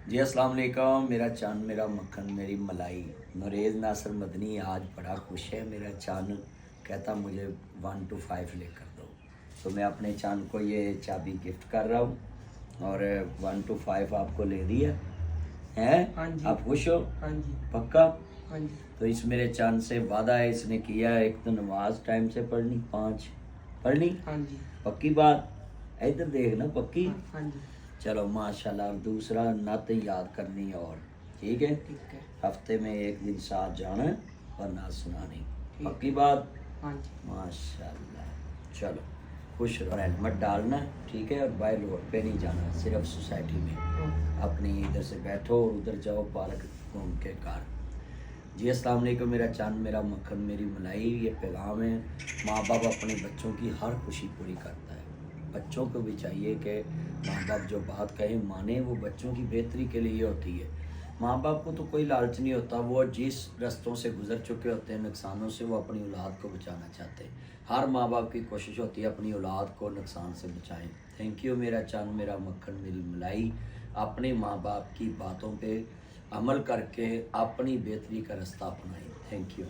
जी अस्सलाम वालेकुम। मेरा चांद मेरा मक्खन मेरी मलाई नरेज नासर मदनी आज बड़ा खुश है। मेरा चांद कहता मुझे 1 to 5 लेकर दो, तो मैं अपने चांद को ये चाबी गिफ्ट कर रहा हूँ और 1 to 5 आपको ले दिया है। हाँ जी। आप खुश हो? हाँ जी। पक्का? हाँ जी। तो इस मेरे चांद से वादा है, इसने किया है, एक तो नमाज टाइम से पढ़नी, 5 पढ़नी, हाँ जी। पक्की बात? इधर देखना, पक्की? हाँ जी। चलो माशाल्लाह। और दूसरा नात याद करनी, और ठीक है, ठीक है। हफ्ते में एक दिन साथ जाना और नात सुनानी, ठीक। पक्की बात? हाँ जी। माशाल्लाह। चलो खुश रहो, हेलमेट डालना, ठीक है, और बाय रोड पे नहीं जाना, सिर्फ सोसाइटी में अपनी इधर से बैठो और उधर जाओ पार्क घूम के कार। जी अस्सलाम वालेकुम। मेरा चांद मेरा मक्खन मेरी मलाई, ये पैगाम है। माँ बाप अपने बच्चों की हर खुशी पूरी करता है। बच्चों को भी चाहिए कि माँ बाप जो बात कहें माने, वो बच्चों की बेहतरी के लिए होती है। माँ बाप को तो कोई लालच नहीं होता, वो जिस रस्तों से गुजर चुके होते हैं नुकसानों से, वो अपनी औलाद को बचाना चाहते हैं। हर माँ बाप की कोशिश होती है अपनी औलाद को नुकसान से बचाएं। थैंक यू मेरा चांद मेरा मक्खन मेरी मलाई। अपने माँ बाप की बातों पे अमल करके अपनी बेहतरी का रास्ता अपनाएं। Thank you.